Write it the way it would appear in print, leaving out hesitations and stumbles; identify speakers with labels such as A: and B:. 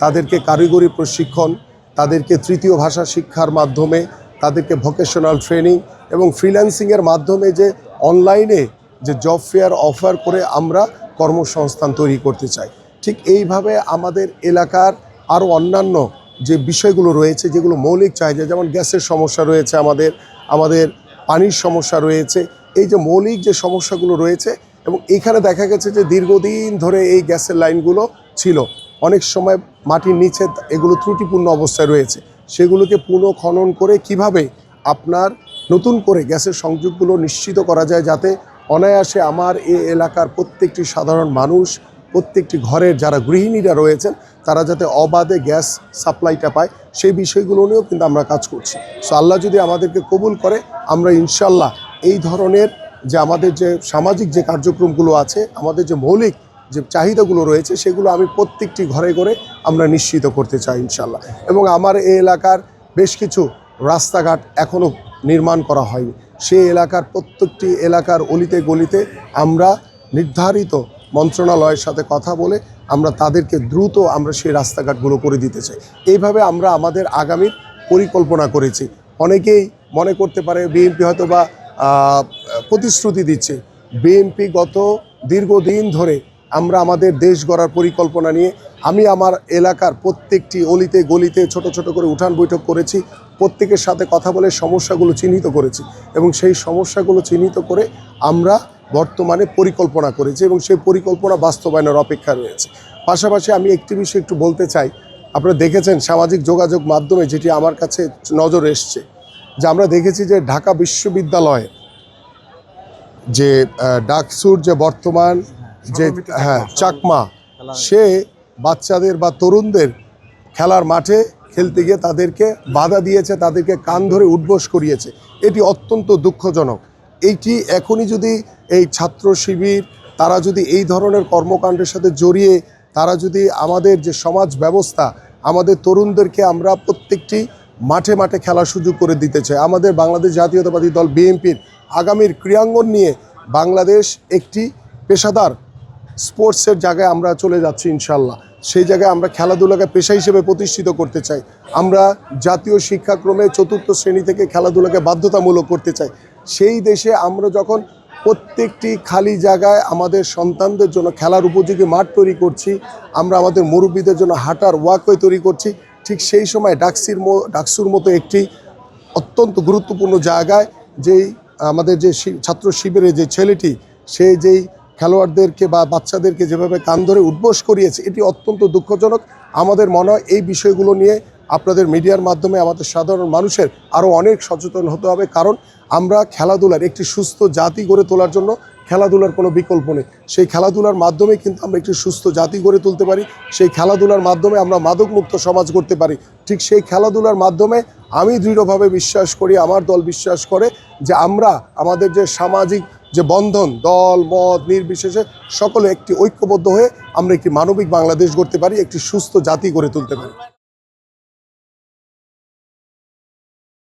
A: তাদেরকে কারিগরি প্রশিক্ষণ, তাদেরকে তৃতীয় ভাষা শিক্ষার মাধ্যমে, তাদেরকে ভোকেশনাল ট্রেনিং এবং ফ্রিল্যান্সিংয়ের মাধ্যমে যে অনলাইনে যে জব ফেয়ার অফার করে আমরা কর্মসংস্থান তৈরি করতে চাই। ঠিক এইভাবে আমাদের এলাকার আরও অন্যান্য যে বিষয়গুলো রয়েছে, যেগুলো মৌলিক চাহিদা, যেমন গ্যাসের সমস্যা রয়েছে, আমাদের পানির সমস্যা রয়েছে, এই যে মৌলিক যে সমস্যাগুলো রয়েছে, এবং এখানে দেখা গেছে যে দীর্ঘদিন ধরে এই গ্যাসের লাইনগুলো ছিল, অনেক সময় মাটির নিচে এগুলো ত্রুটিপূর্ণ অবস্থায় রয়েছে, সেগুলোকে পুনঃখনন করে কিভাবে আপনার নতুন করে গ্যাসের সংযোগগুলো নিশ্চিত করা যায়, যাতে অনায়াসে আমার এই এলাকার প্রত্যেকটি সাধারণ মানুষ, প্রত্যেকটি ঘরের যারা গৃহিণীরা রয়েছেন, তারা যাতে অবাধে গ্যাস সাপ্লাইটা পায়, সেই বিষয়গুলো নিয়েও কিন্তু আমরা কাজ করছি। সো আল্লাহ যদি আমাদেরকে কবুল করে, আমরা ইনশাল্লাহ এই ধরনের যে আমাদের যে সামাজিক যে কার্যক্রমগুলো আছে, আমাদের যে মৌলিক যে চাহিদাগুলো রয়েছে, সেগুলো আমি প্রত্যেকটি ঘরে ঘরে আমরা নিশ্চিত করতে চাই ইনশাল্লাহ। এবং আমার এই এলাকার বেশ কিছু রাস্তাঘাট এখনও নির্মাণ করা হয়নি, সেই এলাকার প্রত্যেকটি এলাকার অলিতে গলিতে আমরা নির্ধারিত মন্ত্রণালয়ের সাথে কথা বলে আমরা তাদেরকে দ্রুত আমরা সেই রাস্তাঘাটগুলো করে দিতে চাই। এইভাবে আমরা আমাদের আগামীর পরিকল্পনা করেছি। অনেকেই মনে করতে পারে বিএনপি হয়তো বা প্রতিশ্রুতি দিচ্ছে। বিএনপি গত দীর্ঘদিন ধরে আমরা আমাদের দেশ গড়ার পরিকল্পনা নিয়ে আমি আমার এলাকার প্রত্যেকটি অলিতে গলিতে ছোট ছোট করে উঠান বৈঠক করেছি, প্রত্যেকের সাথে কথা বলে সমস্যাগুলো চিহ্নিত করেছি, এবং সেই সমস্যাগুলো চিহ্নিত করে আমরা বর্তমানে পরিকল্পনা করেছি এবং সেই পরিকল্পনা বাস্তবায়নের অপেক্ষা রয়েছে। পাশাপাশি আমি একটি বিষয় একটু বলতে চাই। আপনারা দেখেছেন সামাজিক যোগাযোগ মাধ্যমে, যেটি আমার কাছে নজরে এসছে, যে আমরা দেখেছি যে ঢাকা বিশ্ববিদ্যালয়ে যে ডাকসুর যে বর্তমান যে চাকমা, সে বাচ্চাদের বা তরুণদের খেলার মাঠে খেলতে গিয়ে তাদেরকে বাধা দিয়েছে, তাদেরকে কান ধরে উঠবোস করিয়েছে। এটি অত্যন্ত দুঃখজনক। এইটি এখনই যদি এই ছাত্র শিবির তারা যদি এই ধরনের কর্মকাণ্ডের সাথে জড়িয়ে তারা যদি আমাদের যে সমাজ ব্যবস্থা, আমাদের তরুণদেরকে আমরা প্রত্যেকটি মাঠে মাঠে খেলার সুযোগ করে দিতে চাই। আমাদের বাংলাদেশ জাতীয়তাবাদী দল বিএনপির আগামীর ক্রীড়াঙ্গন নিয়ে বাংলাদেশ একটি পেশাদার স্পোর্টসের জায়গায় আমরা চলে যাচ্ছি ইনশাল্লাহ। সেই জায়গায় আমরা খেলাধুলাকে পেশা হিসেবে প্রতিষ্ঠিত করতে চাই। আমরা জাতীয় শিক্ষাক্রমে ৪র্থ শ্রেণী থেকে খেলাধুলাকে বাধ্যতামূলক করতে চাই। সেই দেশে আমরা যখন প্রত্যেকটি খালি জায়গায় আমাদের সন্তানদের জন্য খেলার উপযোগী মাঠ তৈরি করছি, আমরা আমাদের মুরব্বীদের জন্য হাঁটার ওয়াকওয়ে তৈরি করছি, ঠিক সেই সময় ডাকসুর মতো একটি অত্যন্ত গুরুত্বপূর্ণ জায়গায় যেই আমাদের যে ছাত্র শিবিরের যে ছেলেটি, সে যেই খেলোয়াড়দেরকে বা বাচ্চাদেরকে যেভাবে কান ধরে উঠবোস করিয়েছে, এটি অত্যন্ত দুঃখজনক। আমাদের মনে হয় এই বিষয়গুলো নিয়ে আপনাদের মিডিয়ার মাধ্যমে আমাদের সাধারণ মানুষের আরও অনেক সচেতন হতে হবে, কারণ আমরা খেলাধুলার একটি সুস্থ জাতি গড়ে তোলার জন্য খেলাধুলার কোনো বিকল্প নেই। সেই খেলাধুলার মাধ্যমে কিন্তু আমরা একটি সুস্থ জাতি গড়ে তুলতে পারি, সেই খেলাধুলার মাধ্যমে আমরা মাদকমুক্ত সমাজ করতে পারি। ঠিক সেই খেলাধুলার মাধ্যমে আমি দৃঢ়ভাবে বিশ্বাস করি, আমার দল বিশ্বাস করে যে আমরা আমাদের যে সামাজিক যে বন্ধন, দল মত নির্বিশেষে সকলে একটি ঐক্যবদ্ধ হয়ে আমরা একটি মানবিক বাংলাদেশ গড়তে পারি, একটি সুস্থ জাতি গড়ে তুলতে পারি।